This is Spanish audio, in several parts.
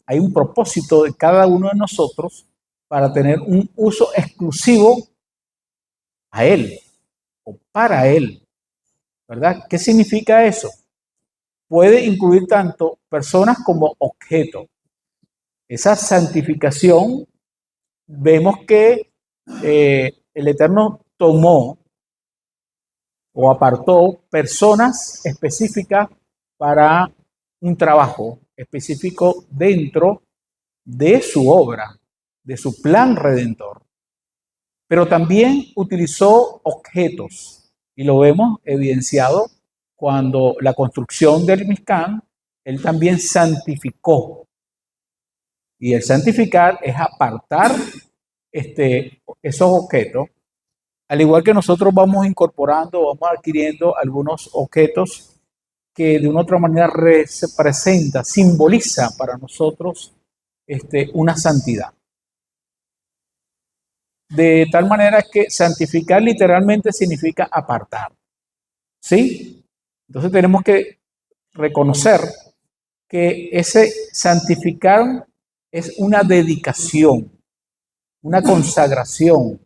hay un propósito de cada uno de nosotros para tener un uso exclusivo a Él o para Él, ¿verdad? ¿Qué significa eso? Puede incluir tanto personas como objetos. Esa santificación, vemos que el Eterno tomó o apartó personas específicas para un trabajo específico dentro de su obra, de su plan redentor. Pero también utilizó objetos y lo vemos evidenciado cuando la construcción del Mishkan, él también santificó. Y el santificar es apartar esos objetos, al igual que nosotros vamos incorporando, vamos adquiriendo algunos objetos que de una otra manera representa, simboliza para nosotros una santidad. De tal manera que santificar literalmente significa apartar. ¿Sí? Entonces tenemos que reconocer que ese santificar es una dedicación, una consagración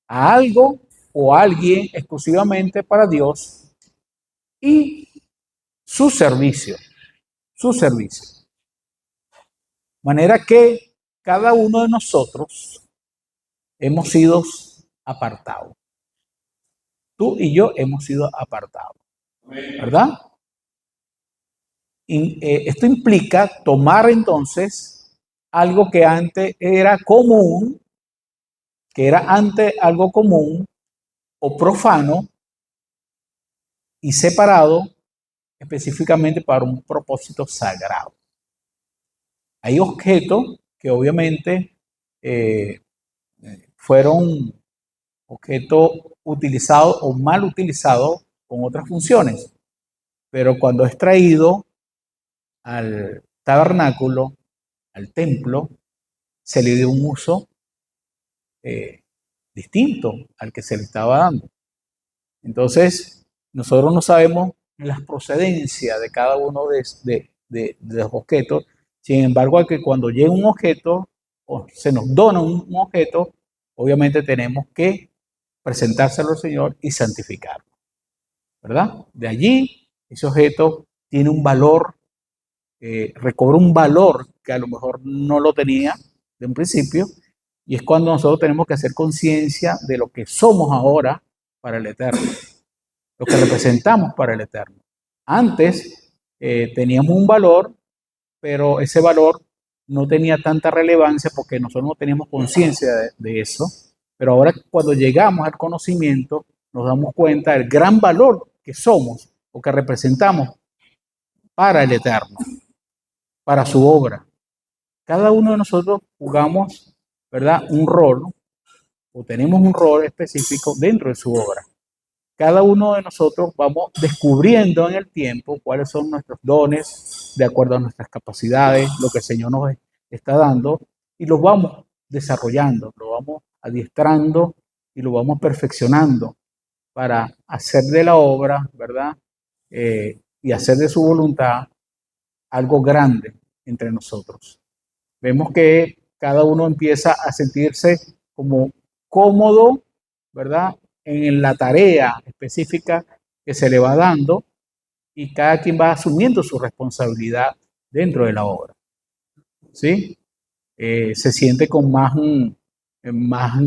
a algo o a alguien exclusivamente para Dios y su servicio, su servicio. Manera que cada uno de nosotros hemos sido apartados. Tú y yo hemos sido apartados, ¿verdad? Y, esto implica tomar entonces algo que antes era común, que era antes algo común o profano y separado específicamente para un propósito sagrado. Hay objetos que obviamente fueron objetos utilizados o mal utilizados con otras funciones, pero cuando es traído al tabernáculo, al templo, se le dio un uso distinto al que se le estaba dando. Entonces, nosotros no sabemos las procedencias de cada uno de los objetos. Sin embargo, que cuando llega un objeto o se nos dona un objeto, obviamente tenemos que presentárselo al Señor y santificarlo, ¿verdad? De allí, ese objeto tiene un valor, recobra un valor que a lo mejor no lo tenía de un principio, y es cuando nosotros tenemos que hacer conciencia de lo que somos ahora para el Eterno, lo que representamos para el Eterno. Antes teníamos un valor, pero ese valor no tenía tanta relevancia porque nosotros no teníamos conciencia de eso. Pero ahora cuando llegamos al conocimiento, nos damos cuenta del gran valor que somos o que representamos para el Eterno, para su obra. Cada uno de nosotros jugamos, ¿verdad?, un rol o tenemos un rol específico dentro de su obra. Cada uno de nosotros vamos descubriendo en el tiempo cuáles son nuestros dones, de acuerdo a nuestras capacidades, lo que el Señor nos está dando, y los vamos desarrollando, lo vamos adiestrando y lo vamos perfeccionando para hacer de la obra, ¿verdad? Y hacer de su voluntad algo grande entre nosotros. Vemos que cada uno empieza a sentirse como cómodo, ¿verdad?, en la tarea específica que se le va dando y cada quien va asumiendo su responsabilidad dentro de la obra. ¿Sí? Se siente con más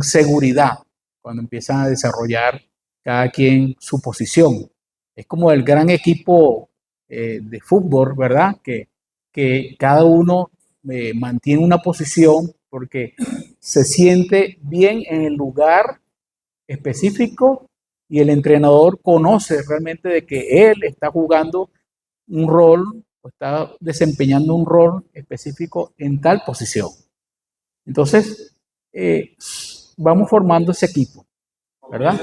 seguridad cuando empiezan a desarrollar cada quien su posición. Es como el gran equipo de fútbol, ¿verdad? Que cada uno mantiene una posición porque se siente bien en el lugar específico y el entrenador conoce realmente de que él está jugando un rol o está desempeñando un rol específico en tal posición. Entonces, vamos formando ese equipo, ¿verdad?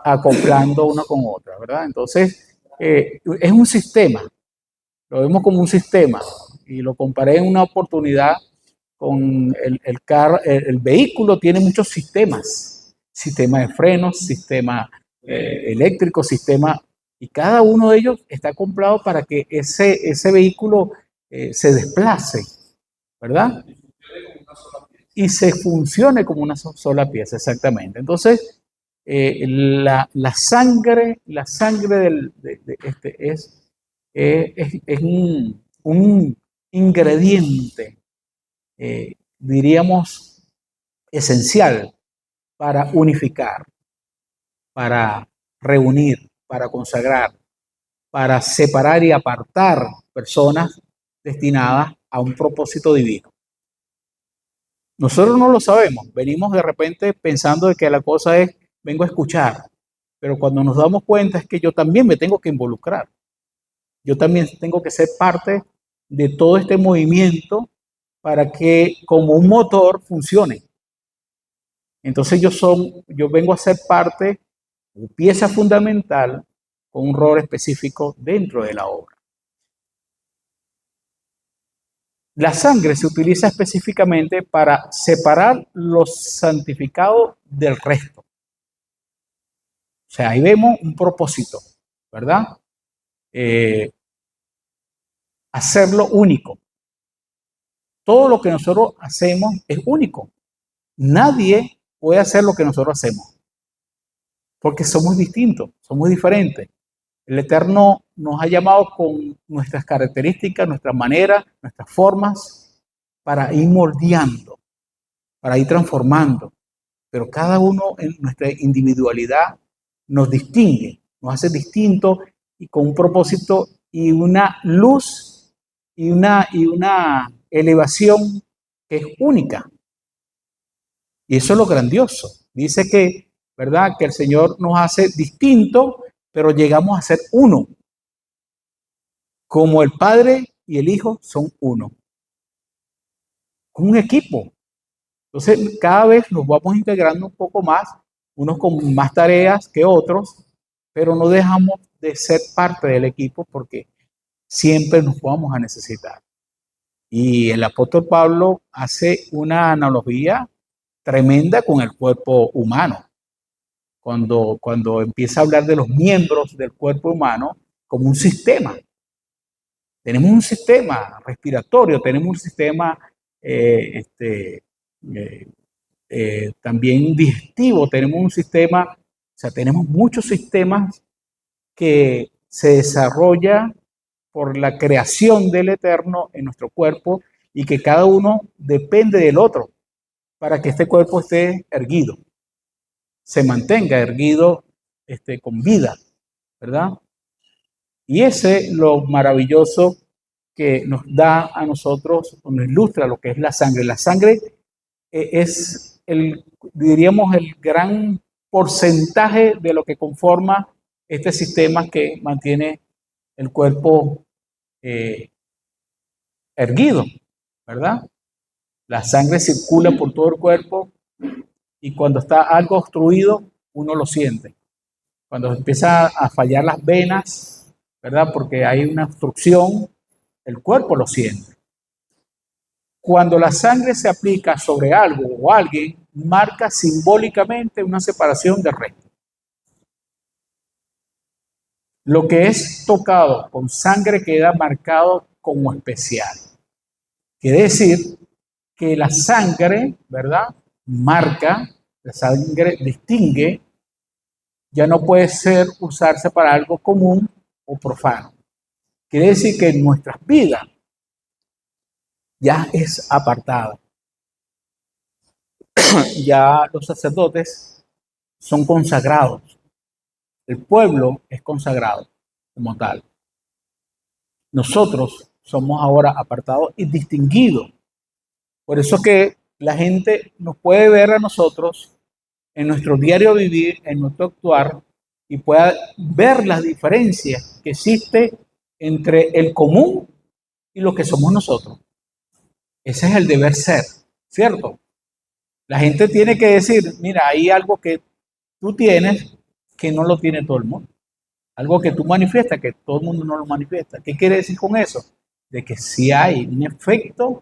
Acoplando una con otra, ¿verdad? Entonces, es un sistema, lo vemos como un sistema y lo comparé en una oportunidad con el vehículo tiene muchos sistemas, sistema de frenos, sistema eléctrico, sistema Y cada uno de ellos está comprado para que ese vehículo se desplace, ¿verdad? Y se funcione como una sola pieza, exactamente. Entonces, la sangre de este es un ingrediente, diríamos, esencial para unificar, para reunir, para consagrar, para separar y apartar personas destinadas a un propósito divino. Nosotros no lo sabemos, venimos de repente pensando de que la cosa es, vengo a escuchar, pero cuando nos damos cuenta es que yo también me tengo que involucrar, yo también tengo que ser parte de todo este movimiento para que como un motor funcione. Entonces yo vengo a ser parte, pieza fundamental con un rol específico dentro de la obra. La sangre se utiliza específicamente para separar los santificados del resto. O sea, ahí vemos un propósito, ¿verdad? Eh, Hacerlo único. Todo lo que nosotros hacemos es único. Nadie puede hacer lo que nosotros hacemos, porque somos distintos, somos diferentes. El Eterno nos ha llamado con nuestras características, nuestras maneras, nuestras formas, para ir moldeando, para ir transformando. Pero cada uno en nuestra individualidad nos distingue, nos hace distintos y con un propósito y una luz y una elevación que es única. Y eso es lo grandioso. Dice que, ¿verdad? Que el Señor nos hace distintos, pero llegamos a ser uno. Como el Padre y el Hijo son uno. Un equipo. Entonces, cada vez nos vamos integrando un poco más, unos con más tareas que otros, pero no dejamos de ser parte del equipo porque siempre nos vamos a necesitar. Y el apóstol Pablo hace una analogía tremenda con el cuerpo humano. Cuando empieza a hablar de los miembros del cuerpo humano como un sistema. Tenemos un sistema respiratorio, tenemos un sistema eh, también digestivo, tenemos un sistema, o sea, tenemos muchos sistemas que se desarrolla por la creación del Eterno en nuestro cuerpo y que cada uno depende del otro para que este cuerpo esté erguido, se mantenga erguido con vida, ¿verdad? Y ese es lo maravilloso que nos da a nosotros, nos ilustra lo que es la sangre. La sangre es diríamos, el gran porcentaje de lo que conforma este sistema que mantiene el cuerpo eh, erguido, ¿verdad? La sangre circula por todo el cuerpo y cuando está algo obstruido, uno lo siente. Cuando empieza a fallar las venas, ¿verdad? Porque hay una obstrucción, el cuerpo lo siente. Cuando la sangre se aplica sobre algo o alguien, marca simbólicamente una separación del resto. Lo que es tocado con sangre queda marcado como especial. Quiere decir que la sangre, ¿verdad? Marca, la sangre distingue, ya no puede ser usarse para algo común o profano. Quiere decir que en nuestras vidas ya es apartada. Ya los sacerdotes son consagrados. El pueblo es consagrado como tal. Nosotros somos ahora apartados y distinguidos. Por eso que la gente nos puede ver a nosotros en nuestro diario vivir, en nuestro actuar, y pueda ver las diferencias que existe entre el común y lo que somos nosotros. Ese es el deber ser, ¿cierto? La gente tiene que decir, mira, hay algo que tú tienes que no lo tiene todo el mundo. Algo que tú manifiestas que todo el mundo no lo manifiesta. ¿Qué quiere decir con eso? De que sí hay un efecto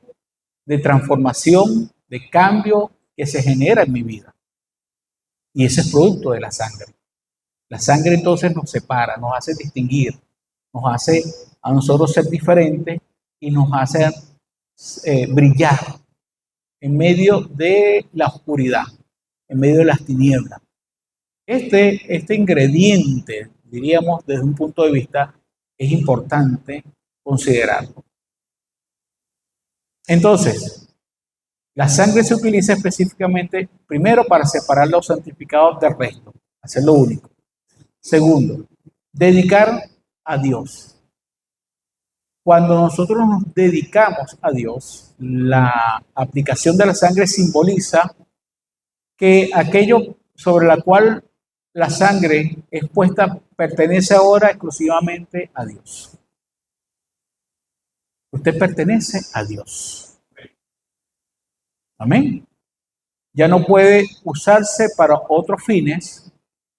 de transformación, de cambio que se genera en mi vida. Y ese es producto de la sangre. La sangre entonces nos separa, nos hace distinguir, nos hace a nosotros ser diferentes y nos hace brillar en medio de la oscuridad, en medio de las tinieblas. Este ingrediente, diríamos desde un punto de vista, es importante considerarlo. Entonces, la sangre se utiliza específicamente, primero, para separar los santificados del resto, hacerlo único. Segundo, dedicar a Dios. Cuando nosotros nos dedicamos a Dios, la aplicación de la sangre simboliza que aquello sobre la cual la sangre es puesta pertenece ahora exclusivamente a Dios. Usted pertenece a Dios. Amén. Ya no puede usarse para otros fines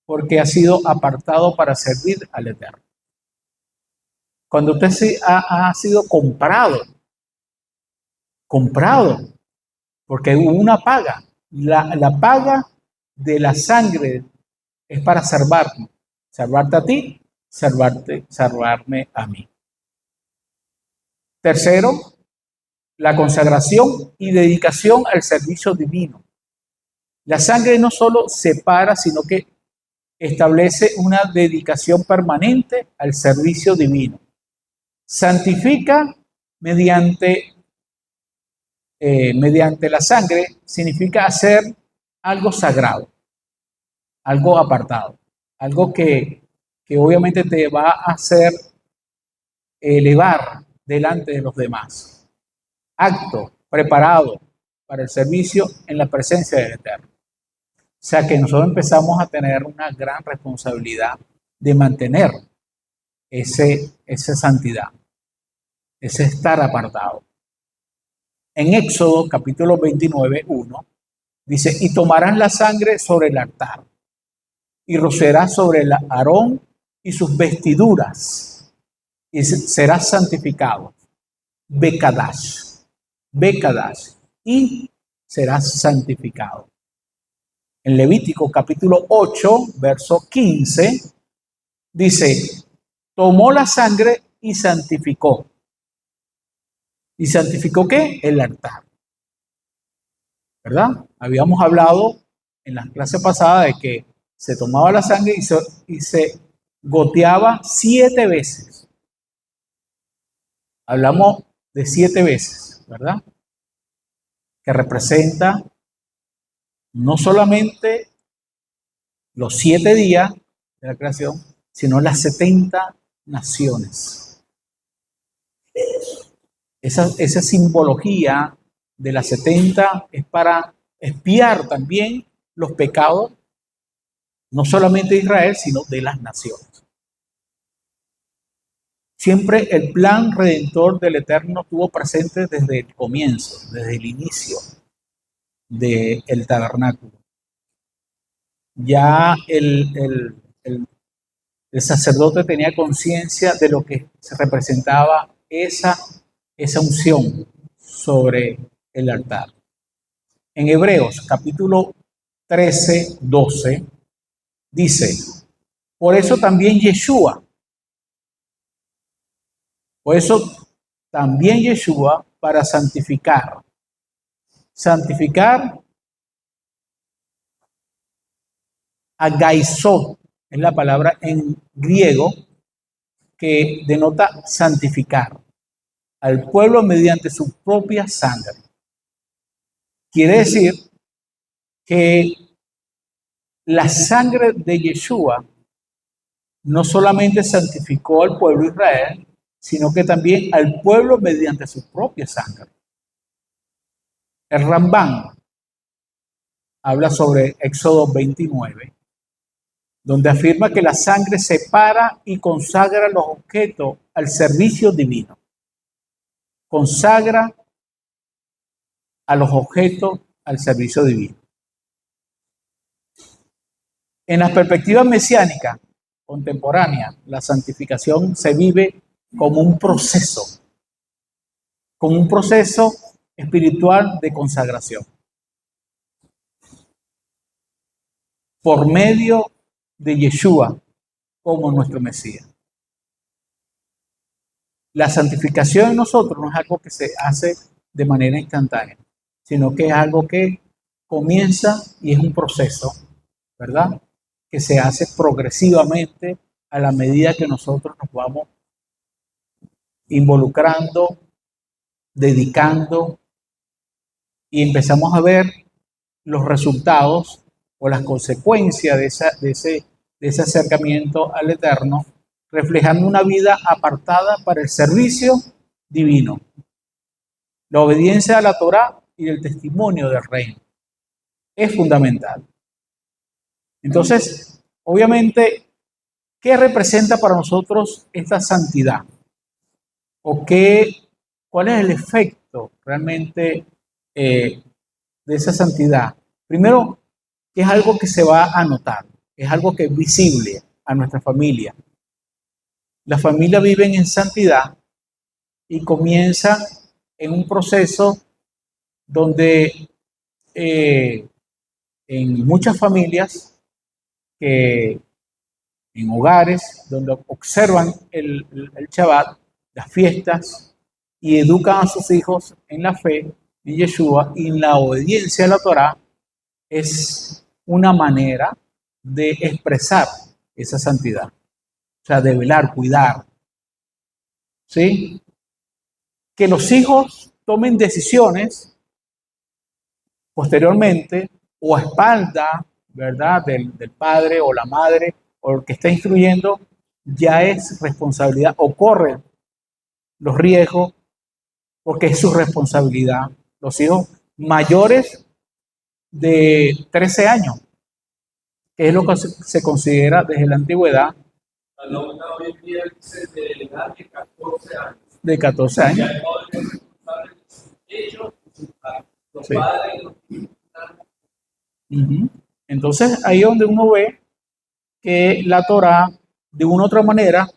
porque ha sido apartado para servir al Eterno. Cuando usted ha sido comprado, porque hubo una paga. La paga de la sangre es para salvarte a ti, salvarme a mí. Tercero, la consagración y dedicación al servicio divino. La sangre no solo separa, sino que establece una dedicación permanente al servicio divino. Santifica mediante la sangre, significa hacer algo sagrado, algo apartado, algo que obviamente te va a hacer elevar delante de los demás. Acto preparado para el servicio en la presencia del Eterno. O sea que nosotros empezamos a tener una gran responsabilidad de mantener esa santidad, ese estar apartado. En Éxodo capítulo 29, 1, dice, y tomarán la sangre sobre el altar y rociará sobre el Aarón y sus vestiduras y será santificado. Bekadash, y serás santificado. En Levítico capítulo 8, verso 15, dice, tomó la sangre y santificó. ¿Y santificó qué? El altar. ¿Verdad? Habíamos hablado en la clase pasada de que se tomaba la sangre y se goteaba 7 veces. Hablamos de 7 veces, ¿verdad? Que representa no solamente los 7 días de la creación, sino las 70 naciones. Esa simbología de las 70 es para expiar también los pecados, no solamente de Israel, sino de las naciones. Siempre el plan redentor del Eterno estuvo presente desde el comienzo, desde el inicio del tabernáculo. Ya el sacerdote tenía conciencia de lo que se representaba esa unción sobre el altar. En Hebreos capítulo 13, 12, dice, por eso también Yeshua, para santificar agaizó, es la palabra en griego que denota santificar al pueblo mediante su propia sangre. Quiere decir que la sangre de Yeshua no solamente santificó al pueblo de Israel, sino que también al pueblo mediante su propia sangre. El Rambán habla sobre Éxodo 29, donde afirma que la sangre separa y consagra los objetos al servicio divino. Consagra a los objetos al servicio divino. En la perspectiva mesiánica contemporánea, la santificación se vive como un proceso espiritual de consagración. Por medio de Yeshua como nuestro Mesías. La santificación en nosotros no es algo que se hace de manera instantánea, sino que es algo que comienza y es un proceso, ¿verdad? Que se hace progresivamente a la medida que nosotros nos vamos involucrando, dedicando y empezamos a ver los resultados o las consecuencias de ese acercamiento al Eterno, reflejando una vida apartada para el servicio divino, la obediencia a la Torá y el testimonio del reino. Es fundamental. Entonces, obviamente, ¿qué representa para nosotros esta santidad? ¿O cuál es el efecto realmente de esa santidad? Primero, que es algo que se va a notar, es algo que es visible a nuestra familia. La familia vive en santidad y comienza en un proceso donde en muchas familias, en hogares donde observan el Shabbat, las fiestas, y educan a sus hijos en la fe en Yeshua y en la obediencia a la Torá, es una manera de expresar esa santidad, o sea, de velar, cuidar, ¿sí? Que los hijos tomen decisiones posteriormente o a espalda, ¿verdad?, del padre o la madre o el que está instruyendo, ya es responsabilidad o corre los riesgos porque es su responsabilidad. Los hijos mayores de 13 años, que es lo que se considera desde la antigüedad. Hoy en día de edad de 14 años. De 14 años. Sí. Entonces, ahí es donde uno ve que la Torá, de una u otra manera,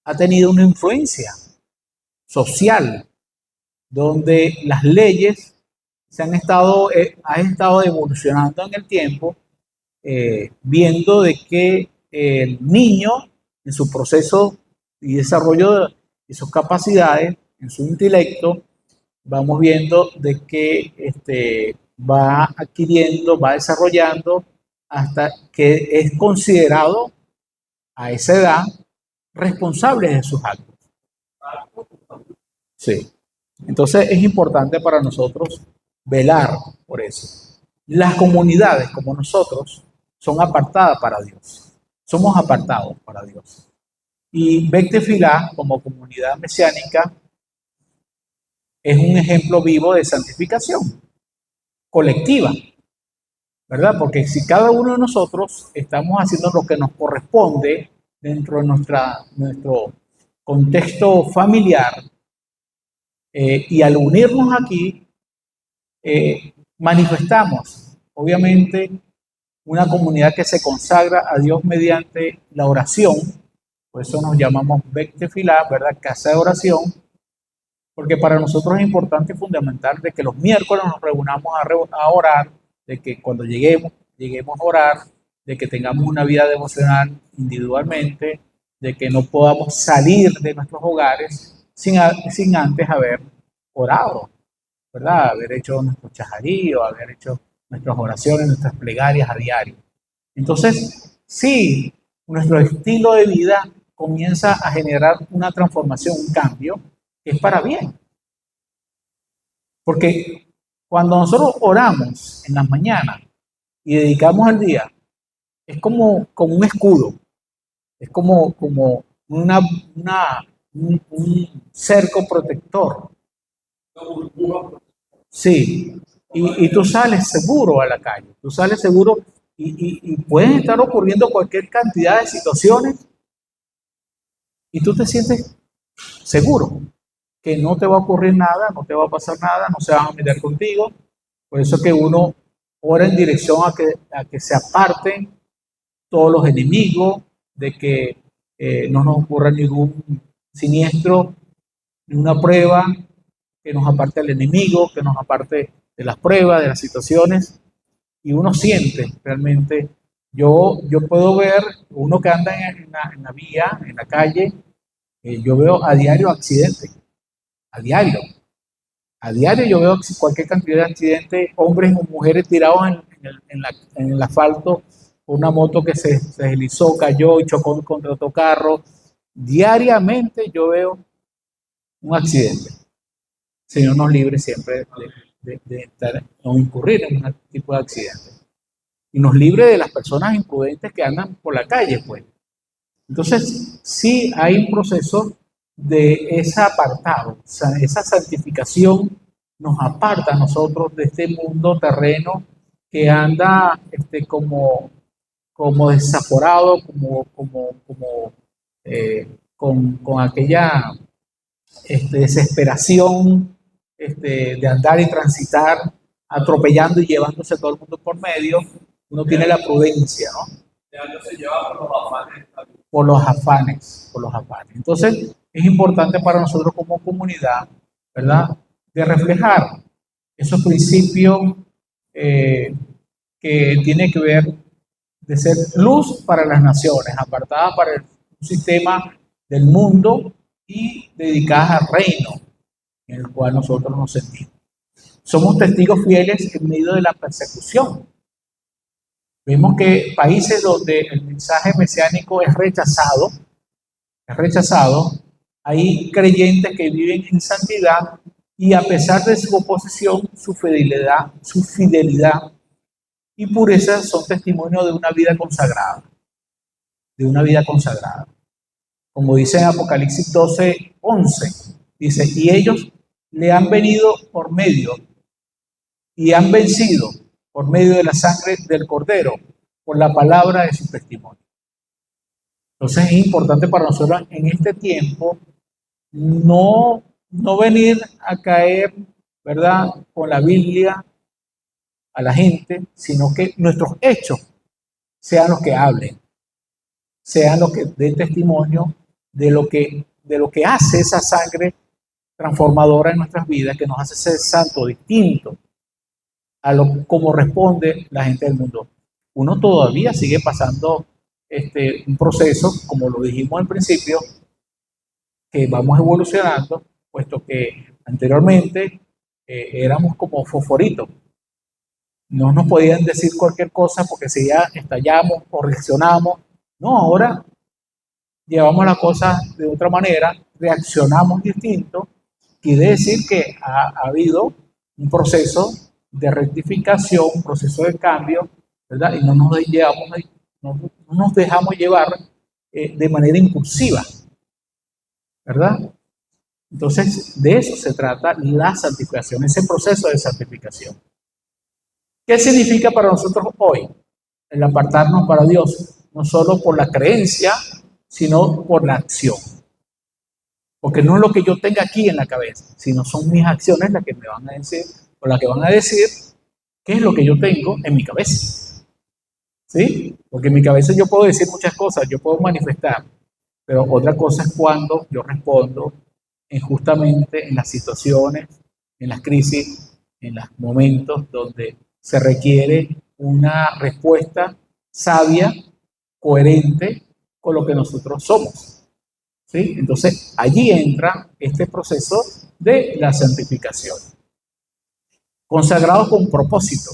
ha tenido una influencia social, donde las leyes han estado evolucionando en el tiempo, viendo de que el niño, en su proceso y desarrollo de sus capacidades, en su intelecto, vamos viendo de que va adquiriendo, va desarrollando hasta que es considerado a esa edad responsable de sus actos. Sí. Entonces es importante para nosotros velar por eso. Las comunidades como nosotros son apartadas para Dios. Somos apartados para Dios. Y Bet Tefilá, como comunidad mesiánica, es un ejemplo vivo de santificación colectiva, ¿verdad? Porque si cada uno de nosotros estamos haciendo lo que nos corresponde dentro de nuestro contexto familiar, y al unirnos aquí, manifestamos, obviamente, una comunidad que se consagra a Dios mediante la oración. Por eso nos llamamos Bet Tefilá, ¿verdad? Casa de oración, porque para nosotros es importante y fundamental de que los miércoles nos reunamos a orar, de que cuando lleguemos a orar, de que tengamos una vida devocional individualmente, de que no podamos salir de nuestros hogares sin antes haber orado, ¿verdad? Haber hecho nuestro chajarío, haber hecho nuestras oraciones, nuestras plegarias a diario. Entonces, sí, nuestro estilo de vida comienza a generar una transformación, un cambio, que es para bien. Porque cuando nosotros oramos en las mañanas y dedicamos el día, es como un escudo, es como un cerco protector. Sí, y tú sales seguro a la calle, tú sales seguro y pueden estar ocurriendo cualquier cantidad de situaciones y tú te sientes seguro que no te va a ocurrir nada, no te va a pasar nada, no se van a meter contigo. Por eso que uno ora en dirección a que se aparten todos los enemigos, de que no nos ocurra ningún siniestro, ninguna prueba, que nos aparte el enemigo, que nos aparte de las pruebas, de las situaciones, y uno siente realmente Yo puedo ver uno que anda en la vía, en la calle, yo veo a diario accidentes, a diario. A diario yo veo cualquier cantidad de accidentes, hombres o mujeres tirados en el asfalto, una moto que se deslizó, cayó y chocó contra otro carro. Diariamente yo veo un accidente. Señor nos libre siempre de estar o incurrir en un tipo de accidente. Y nos libre de las personas imprudentes que andan por la calle, pues. Entonces, sí hay un proceso de ese apartado, o sea, esa santificación nos aparta a nosotros de este mundo terreno que anda como desaforado, con aquella desesperación de andar y transitar, atropellando y llevándose todo el mundo por medio. Uno tiene la prudencia, ¿no? Dejándose llevar por los afanes. Por los afanes, por los afanes. Entonces, es importante para nosotros como comunidad, ¿verdad? De reflejar esos principios eh, que tienen que ver de ser luz para las naciones, apartada para el sistema del mundo y dedicadas al reino en el cual nosotros nos sentimos. Somos testigos fieles en medio de la persecución. Vemos que países donde el mensaje mesiánico es rechazado, hay creyentes que viven en santidad y a pesar de su oposición, su fidelidad y pureza son testimonio de una vida consagrada, de una vida consagrada. Como dice en Apocalipsis 12:11, dice, y ellos le han venido por medio y han vencido por medio de la sangre del Cordero, por la palabra de su testimonio. Entonces es importante para nosotros en este tiempo no venir a caer, ¿verdad?, con la Biblia a la gente, sino que nuestros hechos sean los que hablen, sean los que den testimonio de lo que hace esa sangre transformadora en nuestras vidas, que nos hace ser santos, distintos a lo como responde la gente del mundo. Uno todavía sigue pasando un proceso, como lo dijimos al principio, que vamos evolucionando, puesto que anteriormente éramos como fosforitos. No nos podían decir cualquier cosa porque si ya estallamos o reaccionamos. No, ahora llevamos las cosas de otra manera, reaccionamos distinto. Quiere decir que ha habido un proceso de rectificación, un proceso de cambio, ¿verdad? Y no nos dejamos llevar de manera impulsiva, ¿verdad? Entonces, de eso se trata la santificación, ese proceso de santificación. ¿Qué significa para nosotros hoy el apartarnos para Dios? No solo por la creencia, sino por la acción. Porque no es lo que yo tenga aquí en la cabeza, sino son mis acciones las que me van a decir, o las que van a decir qué es lo que yo tengo en mi cabeza. ¿Sí? Porque en mi cabeza yo puedo decir muchas cosas, yo puedo manifestar, pero otra cosa es cuando yo respondo justamente en las situaciones, en las crisis, en los momentos donde se requiere una respuesta sabia, coherente con lo que nosotros somos. ¿Sí? Entonces, allí entra este proceso de la santificación. Consagrado con propósito.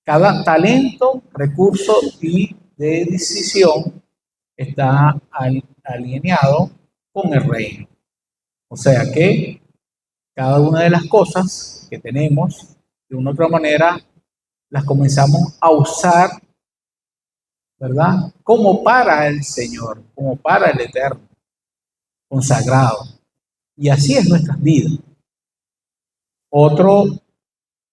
Cada talento, recurso y de decisión está alineado con el reino. O sea que cada una de las cosas que tenemos, de una u otra manera, las comenzamos a usar, ¿verdad? Como para el Señor, como para el Eterno, consagrado. Y así es nuestras vidas. Otro,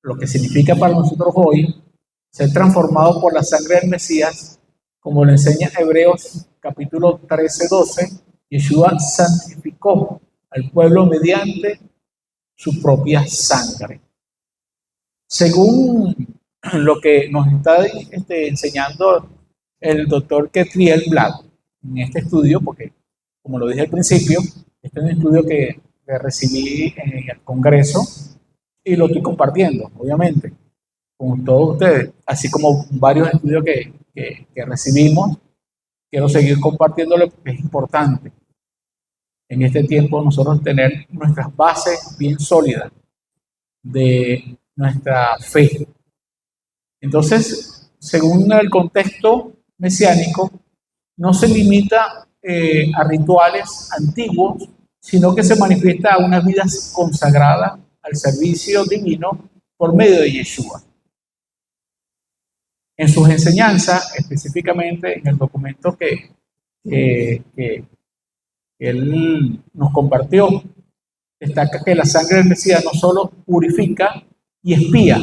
lo que significa para nosotros hoy, ser transformado por la sangre del Mesías, como lo enseña Hebreos capítulo 13:12, Yeshua santificó al pueblo mediante su propia sangre. Según lo que nos está enseñando el doctor Ketriel Black en este estudio, porque como lo dije al principio, este es un estudio que recibí en el Congreso y lo estoy compartiendo, obviamente, con todos ustedes, así como varios estudios que recibimos, quiero seguir compartiéndole porque es importante en este tiempo nosotros tener nuestras bases bien sólidas de nuestra fe. Entonces, según el contexto mesiánico, no se limita a rituales antiguos, sino que se manifiesta a una vida consagrada al servicio divino por medio de Yeshua. En sus enseñanzas, específicamente en el documento que él nos compartió, destaca que la sangre del Mesías no solo purifica y expía,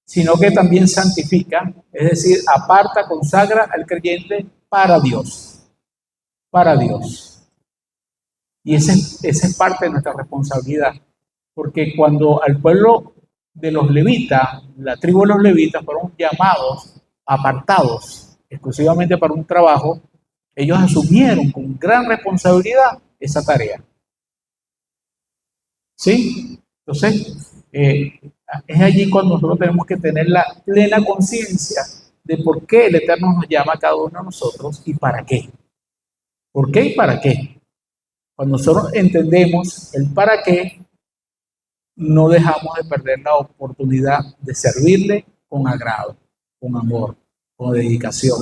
sino que también santifica, es decir, aparta, consagra al creyente para Dios, para Dios. Y esa es parte de nuestra responsabilidad, porque cuando al pueblo de los levitas, la tribu de los levitas, fueron llamados, apartados exclusivamente para un trabajo, ellos asumieron con gran responsabilidad esa tarea. ¿Sí? Entonces, es allí cuando nosotros tenemos que tener la plena conciencia de por qué el Eterno nos llama a cada uno de nosotros y para qué. ¿Por qué y para qué? Cuando nosotros entendemos el para qué, no dejamos de perder la oportunidad de servirle con agrado, con amor, con dedicación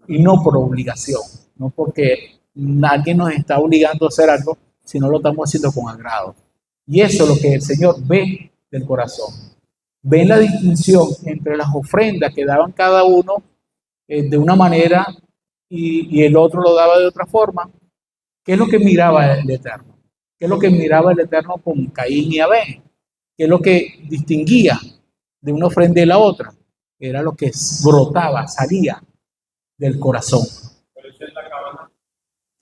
y no por obligación, no porque nadie nos está obligando a hacer algo, sino lo estamos haciendo con agrado. Y eso es lo que el Señor ve del corazón. Ve la distinción entre las ofrendas que daban cada uno de una manera y el otro lo daba de otra forma. ¿Qué es lo que miraba el Eterno? ¿Qué es lo que miraba el Eterno con Caín y Abel? ¿Qué es lo que distinguía de una ofrenda y la otra? Era lo que brotaba, salía del corazón.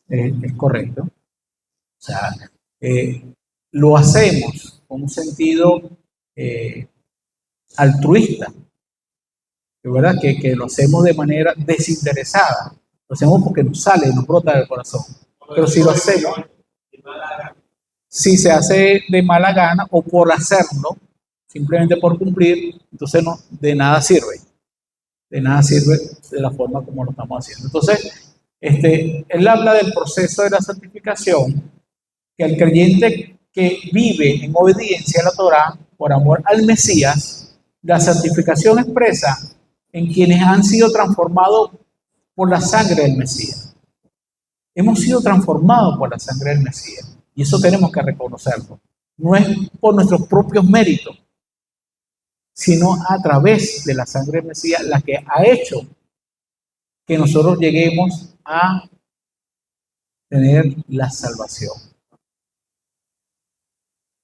Es correcto. O sea, lo hacemos con un sentido altruista, ¿verdad? Que lo hacemos de manera desinteresada. Lo hacemos porque nos sale, nos brota del corazón. Pero si lo hacemos, si se hace de mala gana o por hacerlo, simplemente por cumplir, entonces no, de nada sirve. De nada sirve de la forma como lo estamos haciendo. Entonces, él habla del proceso de la santificación, que el creyente que vive en obediencia a la Torá, por amor al Mesías, la santificación expresa en quienes han sido transformados por la sangre del Mesías. Hemos sido transformados por la sangre del Mesías. Y eso tenemos que reconocerlo. No es por nuestros propios méritos, sino a través de la sangre del Mesías, la que ha hecho que nosotros lleguemos a tener la salvación.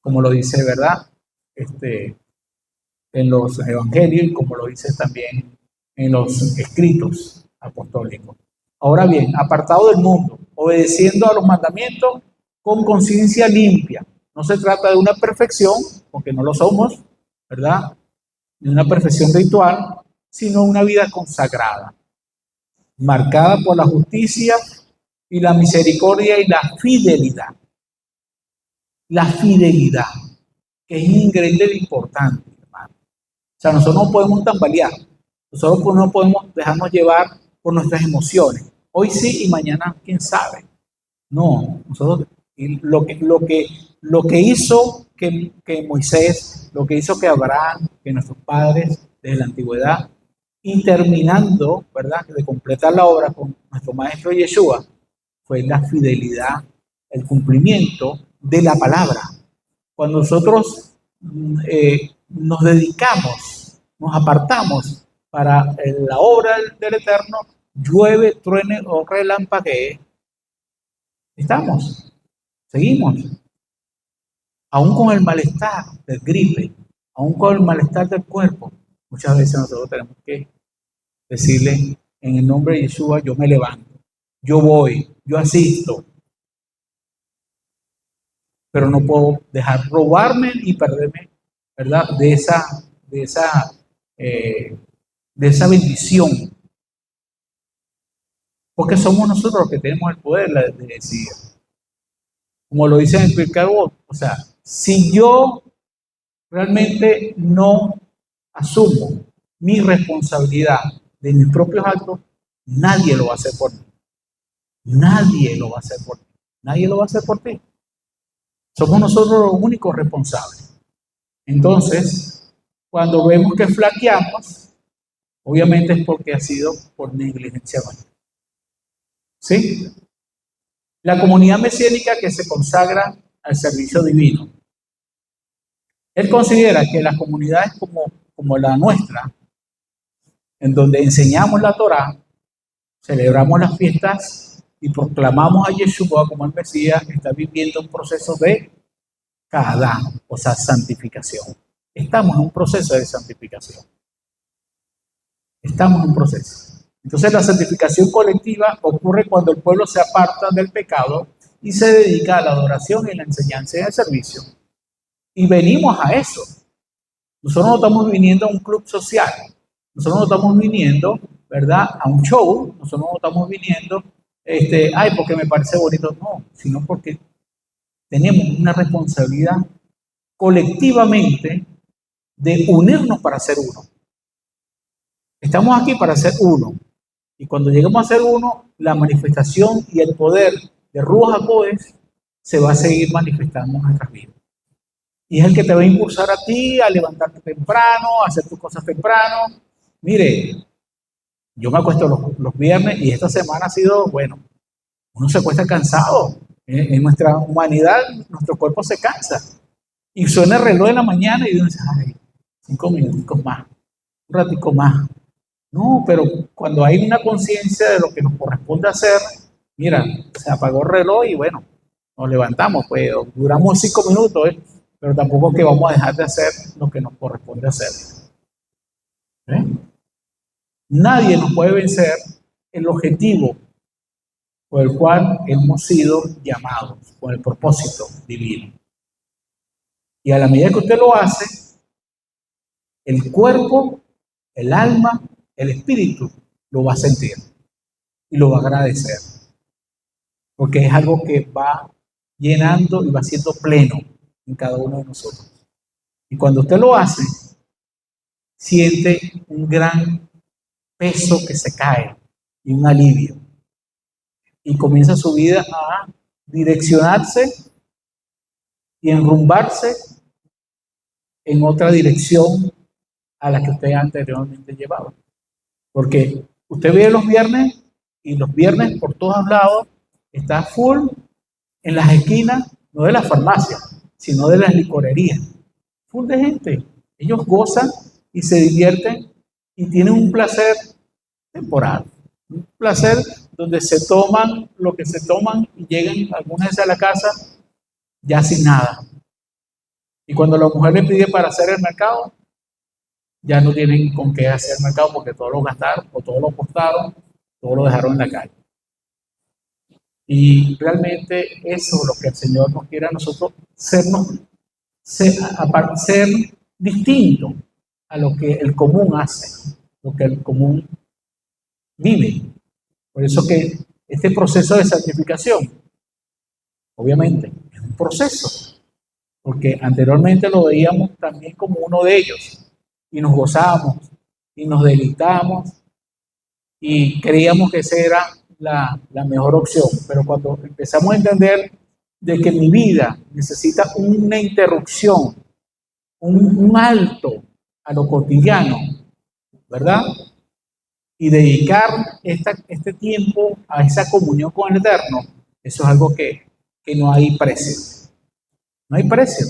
Como lo dice, ¿verdad? En los evangelios y como lo dice también en los escritos apostólicos. Ahora bien, apartado del mundo, obedeciendo a los mandamientos con conciencia limpia. No se trata de una perfección, porque no lo somos, ¿verdad? De una perfección ritual, sino una vida consagrada, marcada por la justicia y la misericordia y la fidelidad. La fidelidad, que es un ingrediente importante, hermano. O sea, nosotros no podemos tambalear, nosotros no podemos dejarnos llevar por nuestras emociones. Hoy sí y mañana, quién sabe. No, nosotros lo que hizo que Moisés, lo que hizo que Abraham, que nuestros padres desde la antigüedad, y terminando, ¿verdad?, de completar la obra con nuestro maestro Yeshua, fue la fidelidad, el cumplimiento de la palabra. Cuando nosotros nos dedicamos, nos apartamos para la obra del Eterno, llueve, truene o relampaguee, seguimos, aún con el malestar del gripe, aún con el malestar del cuerpo. Muchas veces nosotros tenemos que decirle, en el nombre de Yeshua, yo me levanto, yo voy, yo asisto, pero no puedo dejar robarme y perderme, ¿verdad? De esa bendición, porque somos nosotros los que tenemos el poder de decidir. Como lo dice en el Pirkei Avot, o sea, si yo realmente no asumo mi responsabilidad de mis propios actos, Nadie lo va a hacer por ti. Nadie lo va a hacer por ti. Nadie lo va a hacer por ti. Somos nosotros los únicos responsables. Entonces, cuando vemos que flaqueamos, obviamente es porque ha sido por negligencia nuestra. ¿Sí? La comunidad mesiánica que se consagra al servicio divino. Él considera que las comunidades como la nuestra, en donde enseñamos la Torá, celebramos las fiestas y proclamamos a Yeshua como el Mesías, está viviendo un proceso de Kadá, o sea, santificación. Estamos en un proceso de santificación. Estamos en un proceso. Entonces la santificación colectiva ocurre cuando el pueblo se aparta del pecado y se dedica a la adoración y la enseñanza y al servicio. Y venimos a eso. Nosotros no estamos viniendo a un club social. Nosotros no estamos viniendo, ¿verdad?, a un show. Nosotros no estamos viniendo, ay, porque me parece bonito. No, sino porque tenemos una responsabilidad colectivamente de unirnos para ser uno. Estamos aquí para ser uno. Y cuando lleguemos a ser uno, la manifestación y el poder de Ruach HaKodesh se va a seguir manifestando en nuestras vidas. Y es el que te va a impulsar a ti a levantarte temprano, a hacer tus cosas temprano. Mire, yo me acuesto los viernes y esta semana ha sido, bueno, uno se acuesta cansado. En nuestra humanidad, nuestro cuerpo se cansa. Y suena el reloj de la mañana y uno dice, ay, 5 minutos más, un ratico más. No, pero cuando hay una conciencia de lo que nos corresponde hacer, mira, se apagó el reloj y bueno, nos levantamos, pues duramos 5 minutos, pero tampoco que vamos a dejar de hacer lo que nos corresponde hacer. ¿Eh? Nadie nos puede vencer el objetivo por el cual hemos sido llamados, con el propósito divino. Y a la medida que usted lo hace, el cuerpo, el alma, el espíritu lo va a sentir y lo va a agradecer. Porque es algo que va llenando y va siendo pleno en cada uno de nosotros. Y cuando usted lo hace, siente un gran peso que se cae y un alivio. Y comienza su vida a direccionarse y enrumbarse en otra dirección a la que usted anteriormente llevaba. Porque usted ve los viernes y los viernes por todos lados está full en las esquinas, no de las farmacias, sino de las licorerías. Full de gente. Ellos gozan y se divierten y tienen un placer temporal. Un placer donde se toman lo que se toman y llegan algunas veces a la casa ya sin nada. Y cuando la mujer le pide para hacer el mercado, ya no tienen con qué hacer el mercado porque todos lo gastaron o todos lo apostaron, todos lo dejaron en la calle. Y realmente eso es lo que el Señor nos quiere a nosotros, ser distinto a lo que el común hace, lo que el común vive. Por eso que este proceso de santificación, obviamente, es un proceso, porque anteriormente lo veíamos también como uno de ellos, y nos gozábamos, y nos deleitamos, y creíamos que esa era la mejor opción. Pero cuando empezamos a entender de que mi vida necesita una interrupción, un alto a lo cotidiano, ¿verdad? Y dedicar este tiempo a esa comunión con el Eterno, eso es algo que no hay precio. No hay precio.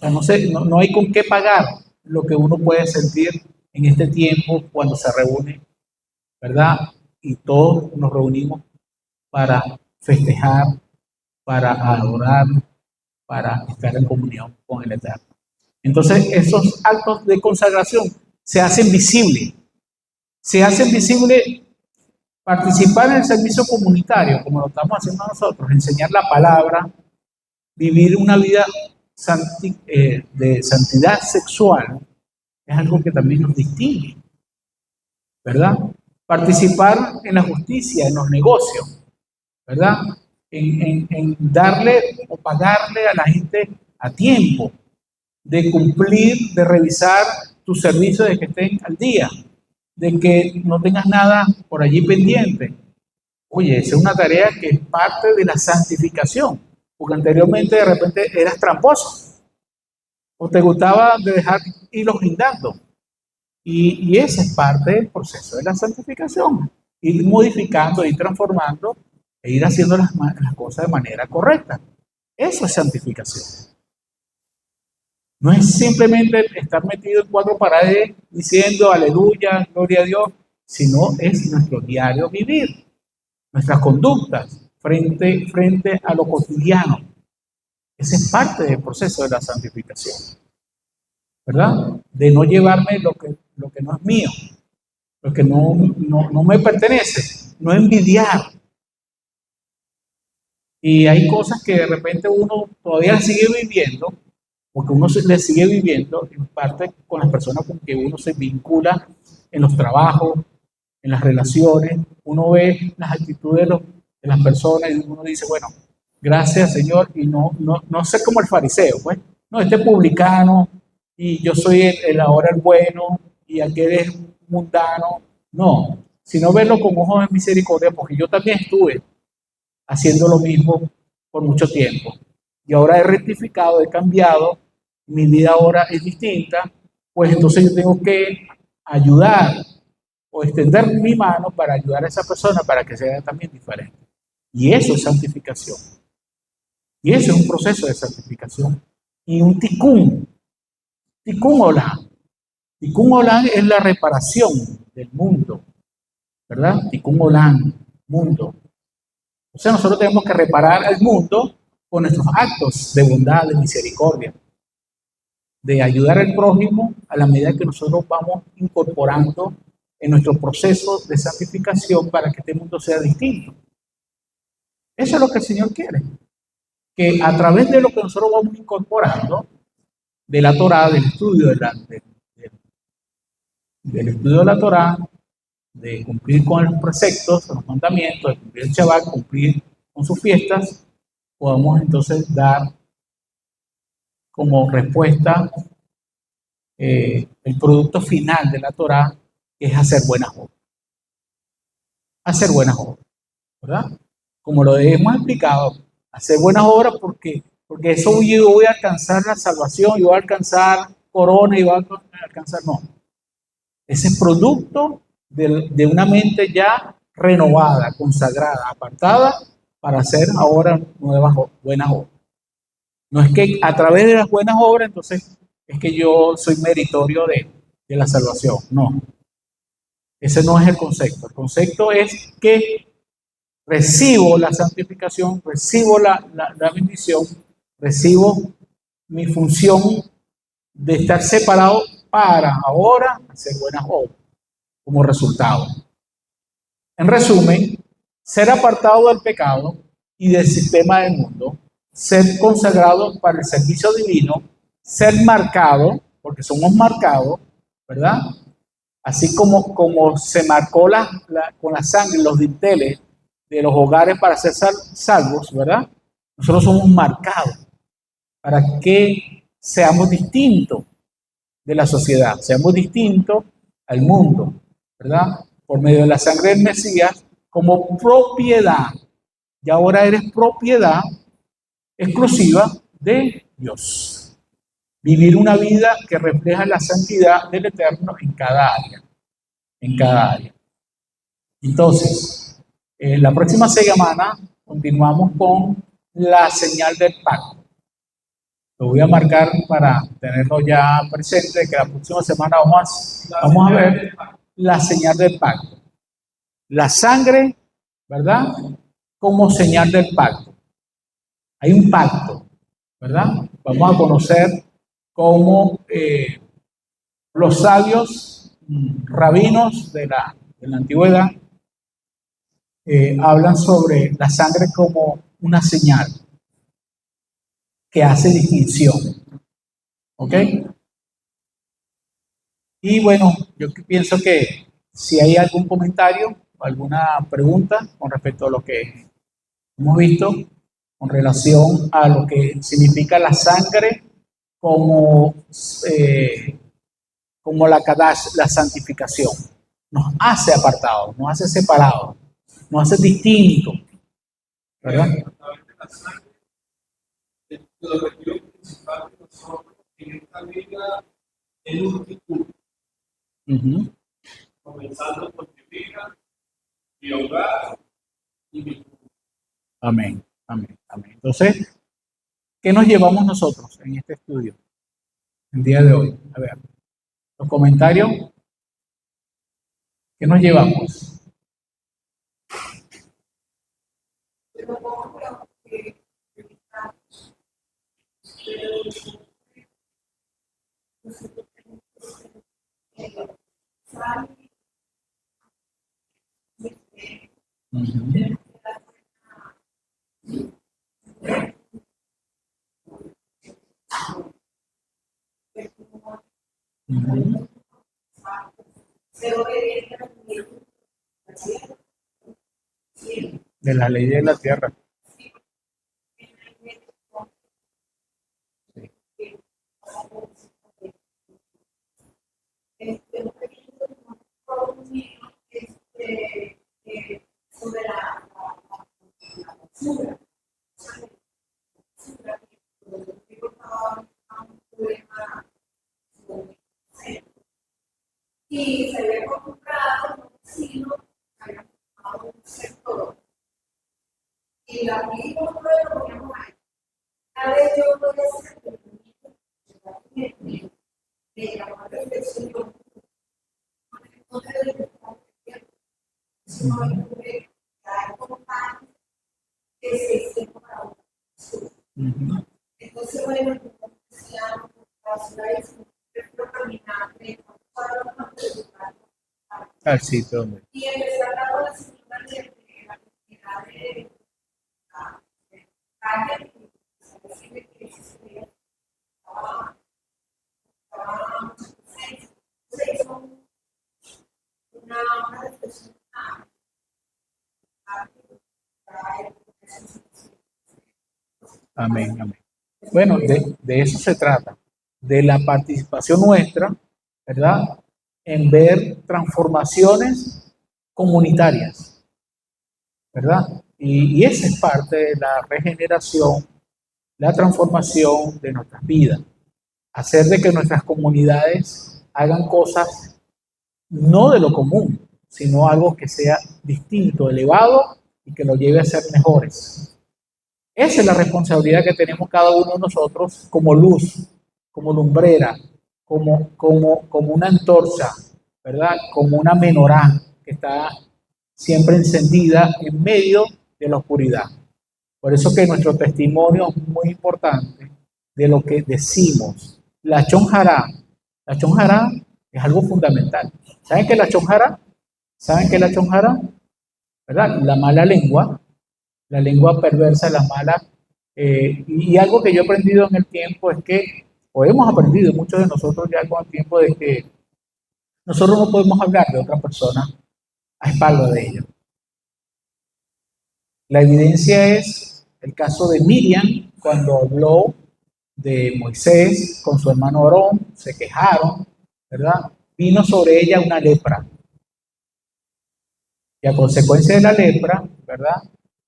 O sea, no hay con qué pagar lo que uno puede sentir en este tiempo cuando se reúne, ¿verdad? Y todos nos reunimos para festejar, para adorar, para estar en comunión con el Eterno. Entonces, esos actos de consagración se hacen visibles. Se hacen visibles participar en el servicio comunitario, como lo estamos haciendo nosotros, enseñar la palabra, vivir una vida de santidad sexual, es algo que también nos distingue, ¿verdad? Participar en la justicia, en los negocios, ¿verdad? En darle o pagarle a la gente a tiempo, de cumplir, de revisar tus servicios de que estén al día. de que no tengas nada por allí pendiente. Oye, esa es una tarea que es parte de la santificación, porque anteriormente de repente eras tramposo o te gustaba de dejar hilos guindando. Y esa es parte del proceso de la santificación. Ir modificando, ir transformando e ir haciendo las cosas de manera correcta. Eso es santificación. No es simplemente estar metido en cuatro paredes diciendo aleluya, gloria a Dios, sino es nuestro diario vivir, nuestras conductas frente a lo cotidiano. Ese es parte del proceso de la santificación, ¿verdad? De no llevarme lo que no es mío, lo que no me pertenece, no envidiar. Y hay cosas que de repente uno todavía sigue viviendo, porque uno le sigue viviendo en parte con las personas con que uno se vincula en los trabajos, en las relaciones. Uno ve las actitudes de las personas y uno dice, bueno, gracias Señor, y no ser como el fariseo, pues, no, este publicano y yo soy ahora el bueno y aquel es mundano, no, sino verlo con ojos de misericordia, porque yo también estuve haciendo lo mismo por mucho tiempo. Y ahora he rectificado, he cambiado, mi vida ahora es distinta, pues entonces yo tengo que ayudar o extender mi mano para ayudar a esa persona para que sea también diferente. Y eso es santificación. Y eso es un proceso de santificación. Y un tikkun, tikkun olam. Tikkun olam es la reparación del mundo, ¿verdad? Tikkun olam, mundo. O sea, nosotros tenemos que reparar el mundo con nuestros actos de bondad, de misericordia, de ayudar al prójimo a la medida que nosotros vamos incorporando en nuestro proceso de santificación para que este mundo sea distinto. Eso es lo que el Señor quiere, que a través de lo que nosotros vamos incorporando, de la Torá, del estudio del estudio de la Torá, de cumplir con los preceptos, con los mandamientos, de cumplir el Shabbat, cumplir con sus fiestas, podamos entonces dar como respuesta el producto final de la Torá, que es hacer buenas obras. Hacer buenas obras, ¿verdad? Como lo hemos explicado, hacer buenas obras porque eso yo voy a alcanzar la salvación, yo voy a alcanzar corona y voy a alcanzar, no. Ese es producto de una mente ya renovada, consagrada, apartada para hacer ahora nuevas buenas obras. No es que a través de las buenas obras, entonces, es que yo soy meritorio de la salvación. No, ese no es el concepto. El concepto es que recibo la santificación, recibo la bendición, recibo mi función de estar separado para ahora hacer buenas obras como resultado. En resumen, ser apartado del pecado y del sistema del mundo, ser consagrado para el servicio divino, ser marcado, porque somos marcados, ¿verdad? Así como se marcó con la sangre los dinteles de los hogares para ser salvos, ¿verdad? Nosotros somos marcados para que seamos distintos de la sociedad, seamos distintos al mundo, ¿verdad? Por medio de la sangre del Mesías, como propiedad. Y ahora eres propiedad exclusiva de Dios. Vivir una vida que refleja la santidad del Eterno en cada área. En cada área. Entonces, la próxima semana continuamos con la señal del pacto. Lo voy a marcar para tenerlo ya presente, que la próxima semana vamos a ver la señal del pacto. La sangre, ¿verdad? Como señal del pacto. Hay un pacto, ¿verdad? Vamos a conocer cómo los sabios rabinos de la antigüedad hablan sobre la sangre como una señal que hace distinción. ¿Ok? Y bueno, yo pienso que si hay algún comentario o alguna pregunta con respecto a lo que hemos visto con relación a lo que significa la sangre como, como la Kadash, la santificación. nos hace apartados, nos hace separados, nos hace distintos, ¿verdad? El objetivo principal de nosotros en esta vida es multitud, comenzando por mi vida, mi hogar y mi familia. Amén, amén, amén. Entonces, ¿qué nos llevamos nosotros en este estudio el día de hoy? A ver, los comentarios, ¿qué nos llevamos? Ujú, ujú. De la ley de la tierra. Sí. Ujú. Al sitio donde. Amén, amén. Bueno, de eso se trata, de la participación nuestra, ¿verdad? En ver transformaciones comunitarias, ¿verdad? Y esa es parte de la regeneración, la transformación de nuestras vidas. Hacer de que nuestras comunidades hagan cosas no de lo común, sino algo que sea distinto, elevado y que lo lleve a ser mejores. Esa es la responsabilidad que tenemos cada uno de nosotros como luz, como lumbrera, como una antorcha, ¿verdad? Como una menorá que está siempre encendida en medio de la oscuridad. Por eso que nuestro testimonio es muy importante de lo que decimos. La chonjara es algo fundamental. ¿Saben qué es la chonjara? ¿Saben qué es la chonjara? ¿Verdad? La lengua perversa, la mala. Y algo que yo he aprendido en el tiempo es que, o hemos aprendido muchos de nosotros ya con el tiempo, de que nosotros no podemos hablar de otra persona a espaldas de ella. La evidencia es el caso de Miriam, cuando habló de Moisés con su hermano Aarón, se quejaron, ¿verdad? Vino sobre ella una lepra. Y a consecuencia de la lepra, ¿verdad?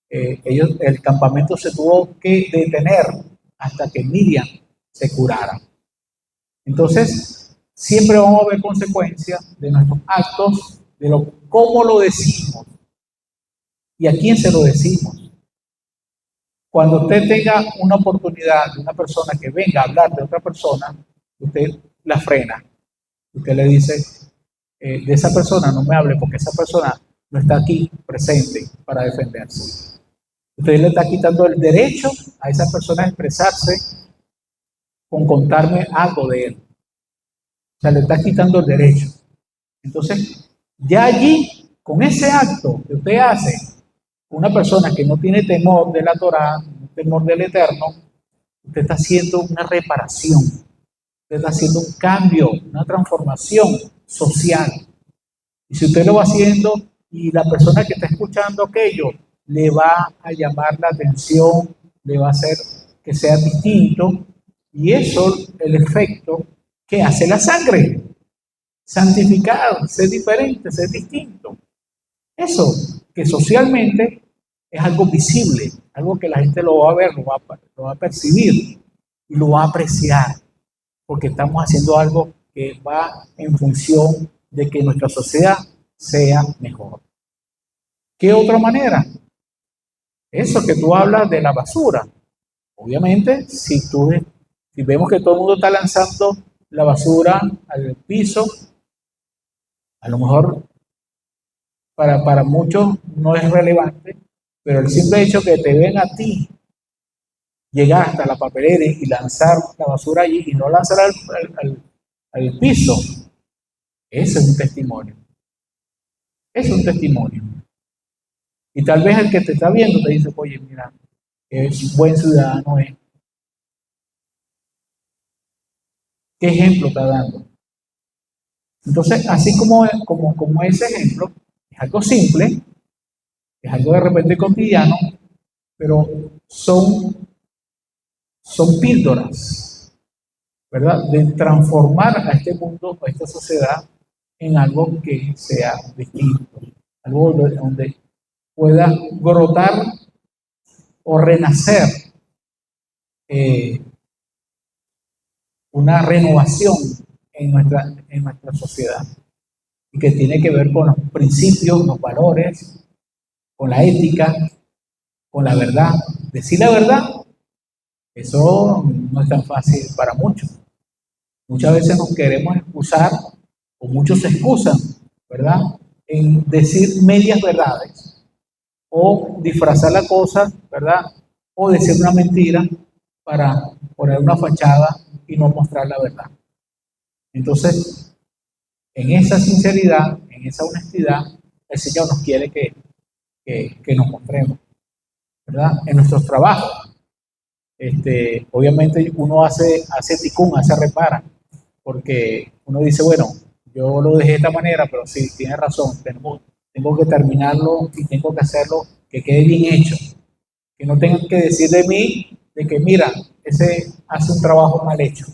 El campamento se tuvo que detener hasta que Miriam se curara. Entonces, siempre vamos a ver consecuencias de nuestros actos, de cómo lo decimos y a quién se lo decimos. Cuando usted tenga una oportunidad de una persona que venga a hablar de otra persona, usted la frena. Usted le dice, de esa persona no me hable porque esa persona no está aquí presente para defenderse. Usted le está quitando el derecho a esa persona a expresarse con contarme algo de él. O sea, le está quitando el derecho. Entonces, ya allí, con ese acto que usted hace, una persona que no tiene temor de la Torá, temor del Eterno, usted está haciendo una reparación, usted está haciendo un cambio, una transformación social. Y si usted lo va haciendo y la persona que está escuchando aquello le va a llamar la atención, le va a hacer que sea distinto, y eso el efecto que hace la sangre. santificar, ser diferente, ser distinto. Eso que socialmente es algo visible, algo que la gente lo va a ver, lo va a percibir y lo va a apreciar, porque estamos haciendo algo que va en función de que nuestra sociedad sea mejor. ¿Qué otra manera? Eso que tú hablas de la basura. Obviamente, si vemos que todo el mundo está lanzando la basura al piso, a lo mejor para muchos no es relevante, pero el simple hecho que te ven a ti llegar hasta la papelera y lanzar la basura allí y no lanzar al piso, ese es un testimonio. Es un testimonio. Y tal vez el que te está viendo te dice, oye, mira, es buen ciudadano, ¿qué ejemplo está dando? Entonces, así como ese ejemplo, es algo simple, es algo de repente cotidiano, pero son píldoras, ¿verdad? De transformar a este mundo, a esta sociedad, en algo que sea distinto, algo donde pueda brotar o renacer eh, una renovación en nuestra sociedad y que tiene que ver con los principios, los valores, con la ética, con la verdad. Decir la verdad, eso no es tan fácil para muchos. Muchas veces nos queremos excusar, o muchos se excusan, ¿verdad? En decir medias verdades, o disfrazar la cosa, ¿verdad? O decir una mentira para poner una fachada y no mostrar la verdad. Entonces, en esa sinceridad, en esa honestidad, el Señor nos quiere que nos mostremos, ¿verdad? En nuestros trabajos. Obviamente uno hace ticún, hace repara, porque uno dice, bueno, yo lo dejé de esta manera, pero sí, tiene razón, tengo que terminarlo y tengo que hacerlo que quede bien hecho, que no tengan que decir de mí, de que mira, ese hace un trabajo mal hecho,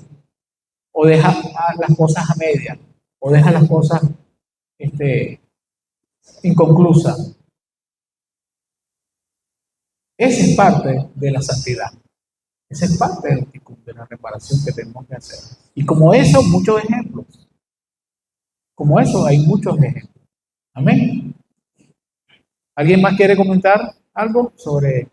o deja las cosas a media, o deja las cosas este, inconclusas. Esa es parte de la santidad. Esa es parte de la reparación que tenemos que hacer. Y como eso, muchos ejemplos. Como eso, hay muchos ejemplos. Amén. ¿Alguien más quiere comentar algo sobre?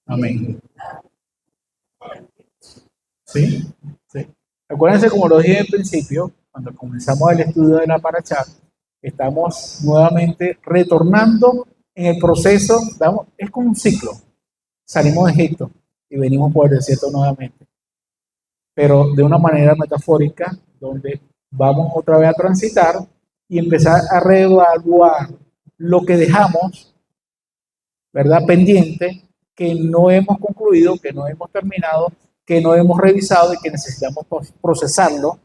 Amén. ¿Sí? Sí. Acuérdense, como lo dije al principio, cuando comenzamos el estudio de la Parashá, estamos nuevamente retornando en el proceso, es como un ciclo. Salimos de Egipto y venimos por el desierto nuevamente, pero de una manera metafórica, donde vamos otra vez a transitar y empezar a reevaluar lo que dejamos, ¿verdad? Pendiente, que no hemos concluido, que no hemos terminado, que no hemos revisado y que necesitamos procesarlo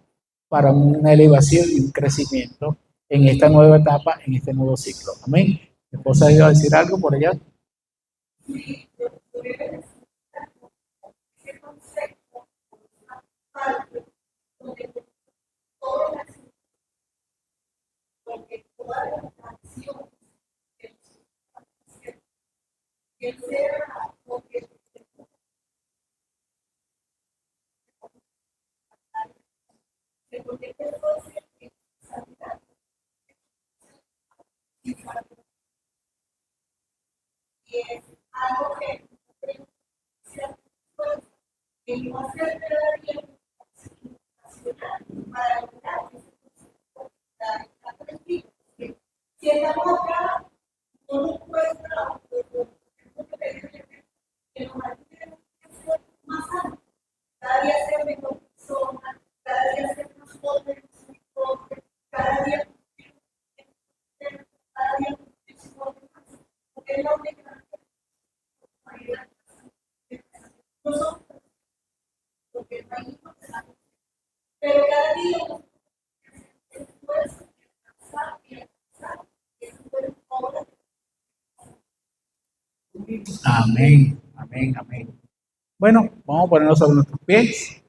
para una elevación y un crecimiento en esta nueva etapa, en este nuevo ciclo. Amén. ¿Mi esposa iba a decir algo por allá? Amén, amén, amén. Bueno, vamos a ponernos sobre nuestros pies.